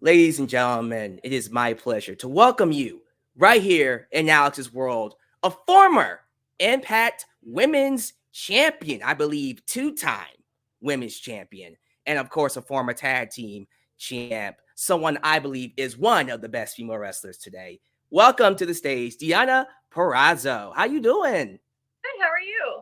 Ladies and gentlemen, it is my pleasure to welcome you right here in Alyx's world, a former Impact Women's Champion, I believe 2-time Women's Champion, and of course, a former tag team champ, someone I believe is one of the best female wrestlers today. Welcome to the stage, Deonna Purrazzo. How you doing? Good. How are you?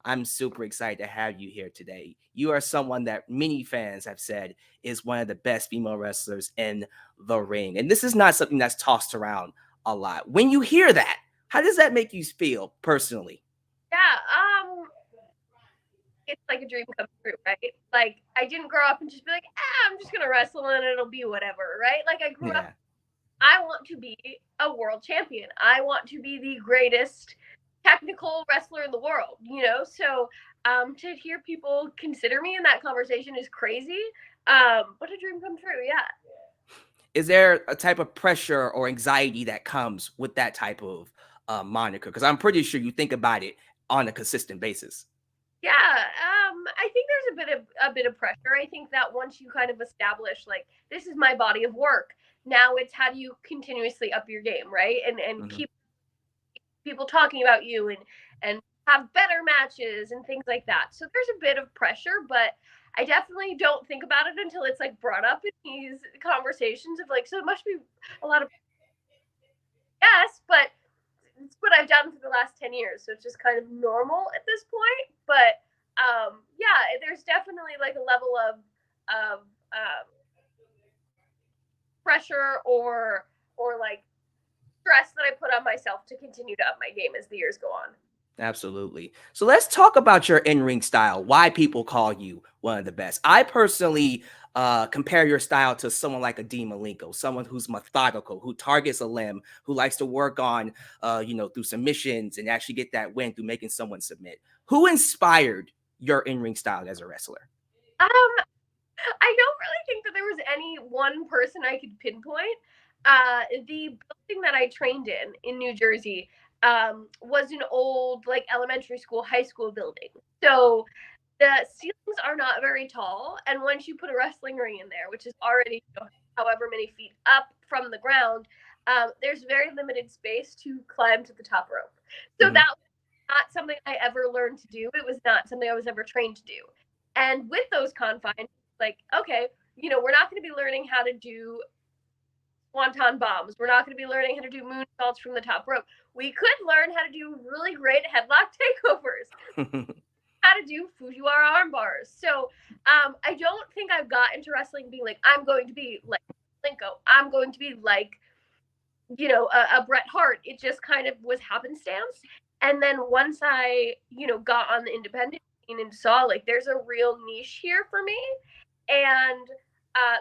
I'm super excited to have you here today. You are someone that many fans have said is one of the best female wrestlers in the ring. And this is not something that's tossed around a lot. When you hear that, how does that make you feel personally? Yeah. It's like a dream come true, right? Like I didn't grow up and just be like, I'm just gonna wrestle and it'll be whatever, right? Like I grew up. Yeah. I want to be a world champion. I want to be the greatest technical wrestler in the world. So to hear people consider me in that conversation is crazy. But a dream come true. Yeah. Is there a type of pressure or anxiety that comes with that type of moniker? Because I'm pretty sure you think about it on a consistent basis. Yeah, I think there's a bit of pressure. I think that once you kind of establish like this is my body of work, now it's how do you continuously up your game, right? And Mhm. keep people talking about you and have better matches and things like that. So there's a bit of pressure, but I definitely don't think about it until it's like brought up in these conversations of like, so it must be a lot of yes, but it's what I've done for the last 10 years. So it's just kind of normal at this point. But yeah, there's definitely like a level of pressure or like stress that I put on myself to continue to up my game as the years go on. Absolutely. So let's talk about your in-ring style. Why people call you one of the best. I personally compare your style to someone like a Dean Malenko, someone who's methodical, who targets a limb, who likes to work on, through submissions and actually get that win through making someone submit. Who inspired your in-ring style as a wrestler? Um, I don't really think that there was any one person I could pinpoint. The building that I trained in New Jersey was an old like elementary school, high school building. So the ceilings are not very tall, and once you put a wrestling ring in there, which is already however many feet up from the ground, there's very limited space to climb to the top rope. So Mhm. that was not something I ever learned to do. It was not something I was ever trained to do. And with those confines, like, okay, we're not going to be learning how to do swanton bombs. We're not going to be learning how to do moonsaults from the top rope. We could learn how to do really great headlock takeovers, how to do Fujiwara arm bars. So I don't think I've got into wrestling being like, I'm going to be like Linko. I'm going to be like, a Bret Hart. It just kind of was happenstance. And then once I, got on the independent scene and saw like there's a real niche here for me, and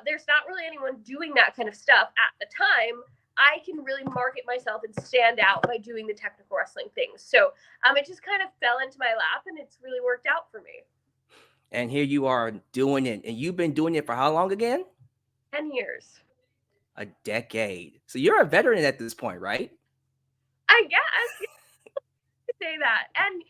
there's not really anyone doing that kind of stuff at the time. I can really market myself and stand out by doing the technical wrestling things. So it just kind of fell into my lap, and it's really worked out for me. And here you are doing it. And you've been doing it for how long again? 10 years, A decade. So you're a veteran at this point, right? I guess. You could say that. And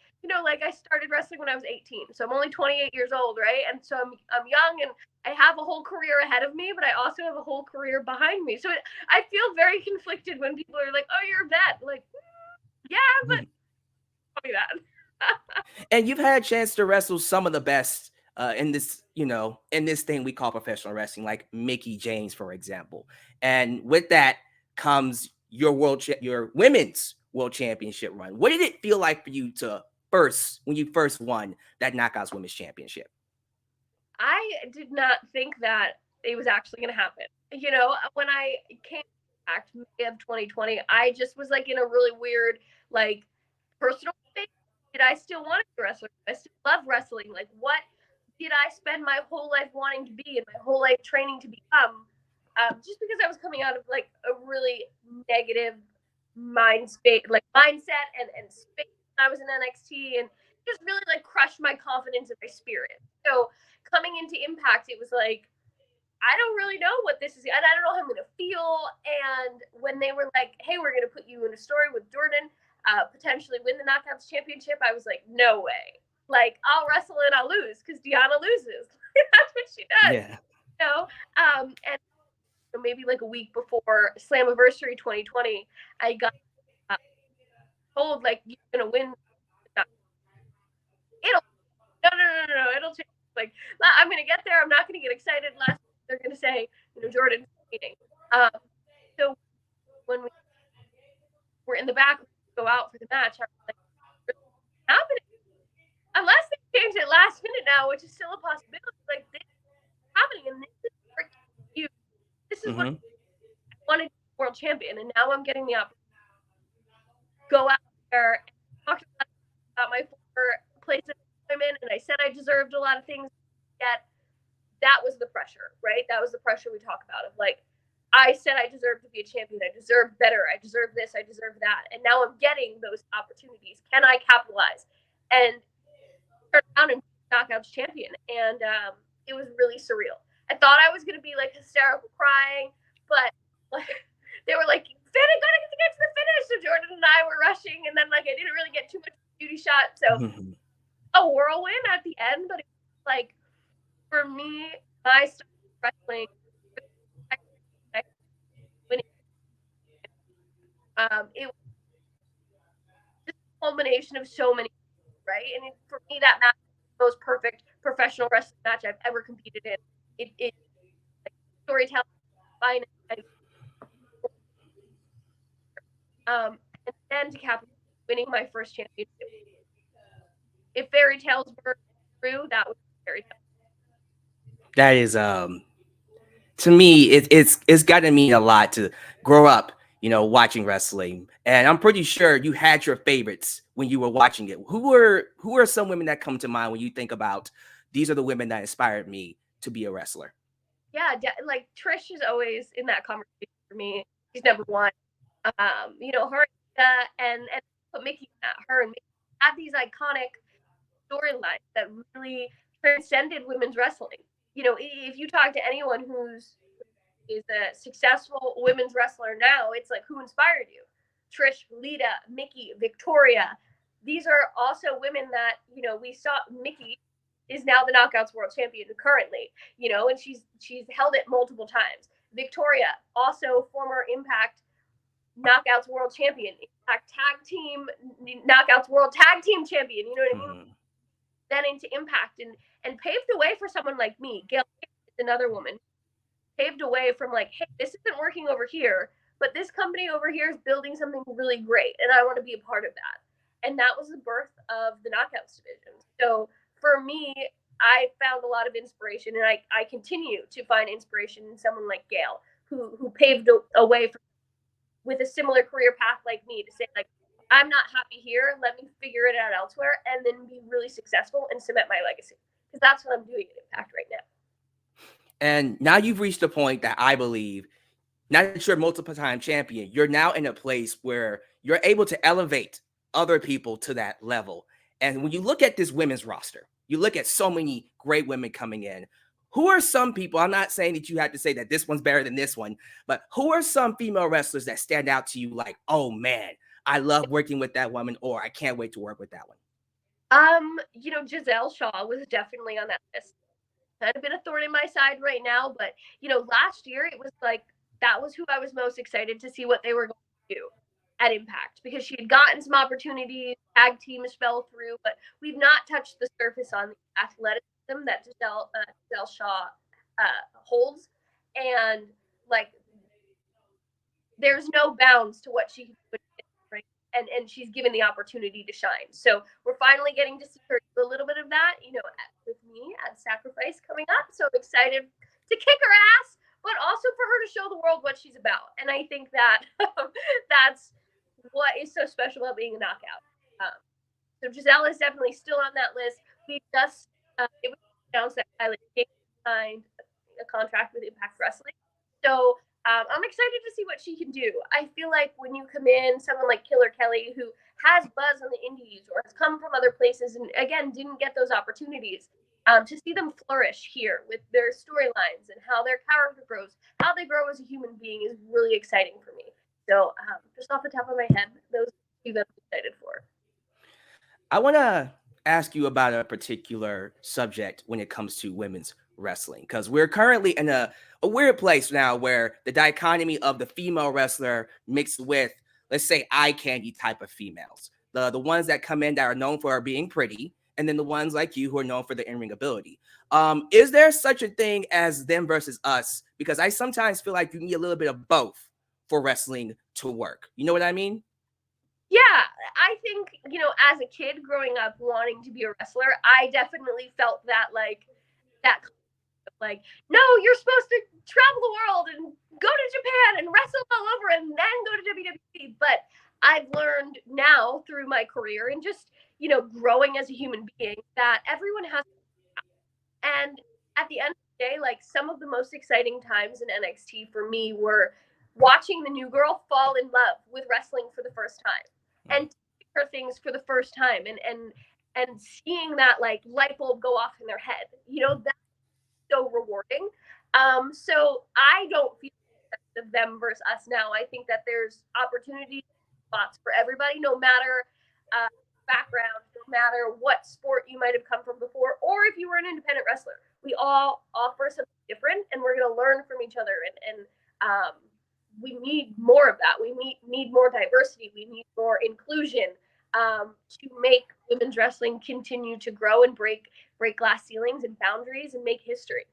like I started wrestling when I was 18, so I'm only 28 years old, right? And so I'm young, and I have a whole career ahead of me, but I also have a whole career behind me. So I feel very conflicted when people are like, "Oh, you're a vet." Like, yeah, but tell me that. And you've had a chance to wrestle some of the best in this thing we call professional wrestling, like Mickey James, for example. And with that comes your your women's world championship run. What did it feel like for you to when you first won that Knockouts Women's Championship? I did not think that it was actually going to happen. When I came back to May of 2020, I just was like in a really weird, like, personal space. Did I still want to be a wrestler? I still love wrestling. Like, what did I spend my whole life wanting to be and my whole life training to become? Just because I was coming out of like a really negative mindset and space. I was in NXT and just really like crushed my confidence and my spirit. So coming into Impact, it was like, I don't really know what this is. And I don't know how I'm going to feel. And when they were like, hey, we're going to put you in a story with Jordan, potentially win the Knockouts Championship, I was like, no way. Like, I'll wrestle and I'll lose because Deonna loses. That's what she does. Yeah. And maybe like a week before Slammiversary 2020, I got uh, told like you're gonna win. It'll no, it'll change. Like I'm gonna get there. I'm not gonna get excited. Last they're gonna say, Jordan's cheating. Um, so when we were in the back, we go out for the match. I was like, "What's happening?" Unless they change it last minute now, which is still a possibility. Like this is happening, and this is you. This is what I wanted to be world champion, and now I'm getting the opportunity to go out there and talk about my former place of employment, and I said I deserved a lot of things. Yet that was the pressure, right? That was the pressure we talk about of like, I said I deserved to be a champion. I deserve better. I deserve this. I deserve that. And now I'm getting those opportunities. Can I capitalize? And turn around and be Knockouts champion. And it was really surreal. I thought I was going to be like hysterical crying, but like they were like, Finn, gotta get to the finish. So Jordan and I were rushing, and then like I didn't really get too much beauty shot. So a whirlwind at the end, but it was like, for me, my style of wrestling, winning, it was just a culmination of so many, right? And for me, that match was the most perfect professional wrestling match I've ever competed in. It like, storytelling, finance, and then to cap winning my first championship. If fairy tales were true, that was fairy tale. That is to me, it's got to mean a lot to grow up, watching wrestling. And I'm pretty sure you had your favorites when you were watching it. Who are some women that come to mind when you think about these are the women that inspired me to be a wrestler? Yeah, like Trish is always in that conversation for me. She's number one. Her and put Mickey her and Mickey had these iconic storylines that really transcended women's wrestling. If you talk to anyone is a successful women's wrestler now, it's like, who inspired you? Trish, Lita, Mickey, Victoria. These are also women that, we saw. Mickey is now the Knockouts World Champion currently, and she's held it multiple times. Victoria, also former Impact Knockouts World Champion, Impact Tag Team Knockouts World Tag Team Champion. You know what I mean? Then into Impact and paved the way for someone like me. Gail is another woman. Paved a way from like, hey, this isn't working over here, but this company over here is building something really great, and I want to be a part of that. And that was the birth of the Knockouts division. So for me, I found a lot of inspiration, and I continue to find inspiration in someone like Gail, who paved a way with a similar career path like me to say, like, I'm not happy here. Let me figure it out elsewhere, and then be really successful and cement my legacy. Because that's what I'm doing at Impact right now. And now you've reached a point that I believe, now that you're a multiple time champion, you're now in a place where you're able to elevate other people to that level. And when you look at this women's roster, you look at so many great women coming in. Who are some people? I'm not saying that you have to say that this one's better than this one, but who are some female wrestlers that stand out to you like, oh man, I love working with that woman, or I can't wait to work with that one? Giselle Shaw was definitely on that list. Kind of been a thorn in my side right now, but last year it was like that was who I was most excited to see what they were going to do at Impact, because she had gotten some opportunities, tag teams fell through, but we've not touched the surface on the athleticism that Giselle Shaw holds, and like there's no bounds to what she can do, right? And she's given the opportunity to shine. So we're finally getting to see her do a little bit of that, with me at Sacrifice coming up. So I'm excited to kick her ass, but also for her to show the world what she's about. And I think that that's what is so special about being a knockout. So Giselle is definitely still on that list. We just it was announced that Alyx signed a contract with Impact Wrestling. So I'm excited to see what she can do. I feel like when you come in, someone like Killer Kelly, who has buzz on the indies or has come from other places and, again, didn't get those opportunities, to see them flourish here with their storylines and how their character grows, how they grow as a human being is really exciting for me. So just off the top of my head, those two that I'm excited for. I want to ask you about a particular subject when it comes to women's wrestling? Because we're currently in a weird place now where the dichotomy of the female wrestler mixed with, let's say, eye candy type of females. The ones that come in that are known for being pretty, and then the ones like you who are known for the in-ring ability. Is there such a thing as them versus us? Because I sometimes feel like you need a little bit of both for wrestling to work. You know what I mean? Yeah, I think, as a kid growing up wanting to be a wrestler, I definitely felt that like, no, you're supposed to travel the world and go to Japan and wrestle all over and then go to WWE. But I've learned now through my career and just, growing as a human being that everyone has. And at the end of the day, like, some of the most exciting times in NXT for me were watching the new girl fall in love with wrestling for the first time and teaching her things for the first time and seeing that like light bulb go off in their head. That's so rewarding. So I don't feel of them versus us now. I think that there's opportunity spots for everybody, no matter background, no matter what sport you might have come from before, or if you were an independent wrestler. We all offer something different, and we're going to learn from each other. And we need more of that. We need more diversity. We need more inclusion to make women's wrestling continue to grow and break glass ceilings and boundaries and make history.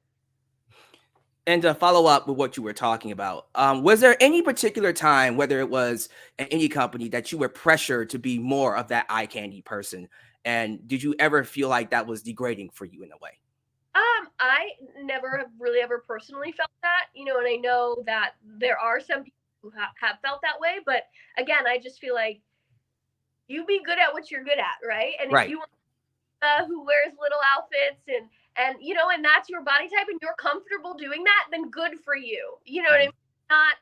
And to follow up with what you were talking about, was there any particular time, whether it was at any company, that you were pressured to be more of that eye candy person? And did you ever feel like that was degrading for you in a way? I never have really ever personally felt that, and I know that there are some people who have felt that way. But again, I just feel like you be good at what you're good at, right? And if Right. you want who wears little outfits and and that's your body type and you're comfortable doing that, then good for you. You know what I mean? Not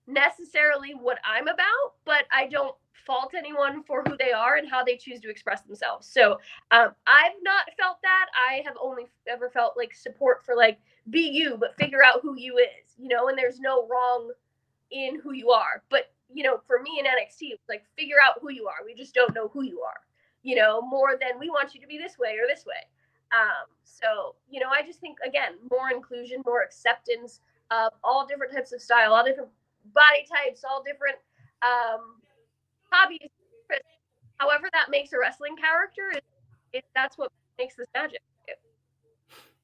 necessarily what I'm about, but I don't fault anyone for who they are and how they choose to express themselves. So I've not felt that. I have only ever felt like support for like be you, but figure out who you is, and there's no wrong in who you are. But for me in NXT, it's like figure out who you are. We just don't know who you are, more than we want you to be this way or this way. So I just think again, more inclusion, more acceptance of all different types of style, all different body types, all different hobbies. However, that makes a wrestling character that's what makes this magic.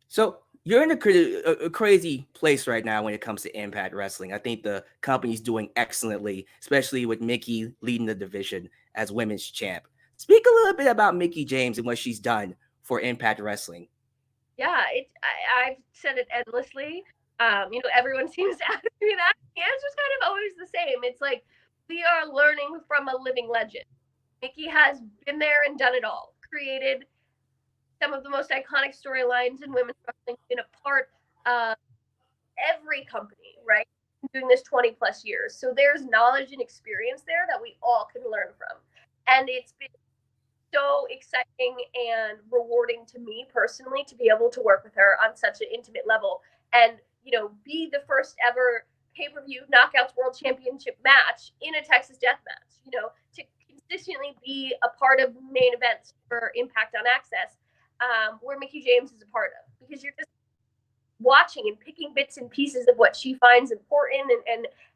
So you're in a crazy place right now when it comes to Impact Wrestling. I think the company's doing excellently, especially with Mickie leading the division as women's champ. Speak a little bit about Mickie James and what she's done for Impact Wrestling. Yeah, I've said it endlessly. Everyone seems to ask me that. The answer's kind of always the same. It's like we are learning from a living legend. Mickie has been there and done it all. Created some of the most iconic storylines in women's wrestling. Been a part of every company, right? Doing this 20 plus years. So there's knowledge and experience there that we all can learn from. And it's been so exciting and rewarding to me personally to be able to work with her on such an intimate level and be the first ever pay-per-view Knockouts World Championship match in a Texas death match, to consistently be a part of main events for Impact on Access, where Mickie James is a part of, because you're just watching and picking bits and pieces of what she finds important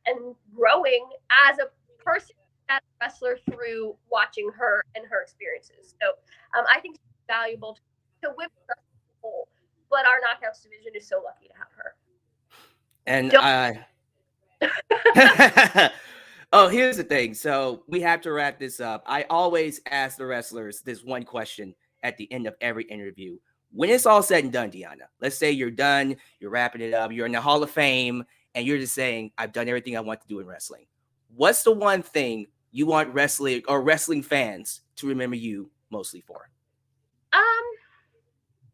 and growing as a person, as a wrestler, through watching her and her experiences. So I think she's valuable to women as a whole, but our Knockouts division is so lucky to have her. And oh, here's the thing. So we have to wrap this up. I always ask the wrestlers this one question at the end of every interview. When it's all said and done, Deonna, let's say you're done, you're wrapping it up, you're in the Hall of Fame, and you're just saying, I've done everything I want to do in wrestling. What's the one thing you want wrestling or wrestling fans to remember you mostly for?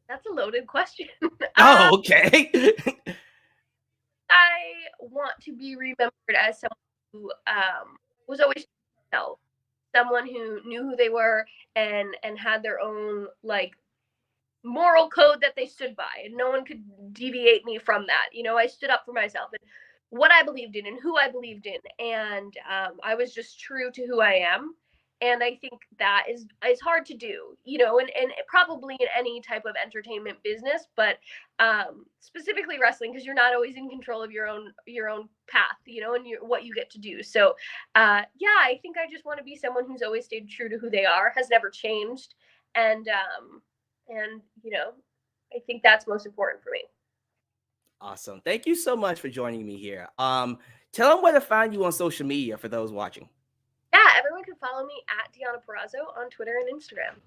That's a loaded question. Oh, okay. I want to be remembered as someone who was always self, someone who knew who they were and had their own like moral code that they stood by, and no one could deviate me from that. I stood up for myself and what I believed in and who I believed in, and I was just true to who I am. And I think that is hard to do, you know, and probably in any type of entertainment business, but specifically wrestling, because you're not always in control of your own path, you know, and what you get to do. So yeah, I think I just want to be someone who's always stayed true to who they are, has never changed, and you know, I think that's most important for me. Awesome. Thank you so much for joining me here. Tell them where to find you on social media for those watching. Yeah, everyone can follow me at Deonna Purrazzo on Twitter and Instagram.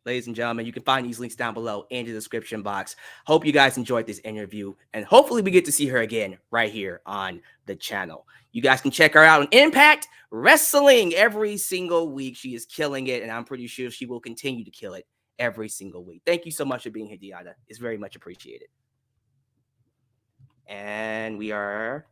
Ladies and gentlemen, you can find these links down below in the description box. Hope you guys enjoyed this interview, and hopefully we get to see her again right here on the channel. You guys can check her out on Impact Wrestling every single week. She is killing it, and I'm pretty sure she will continue to kill it every single week. Thank you so much for being here, Deonna. It's very much appreciated. And we are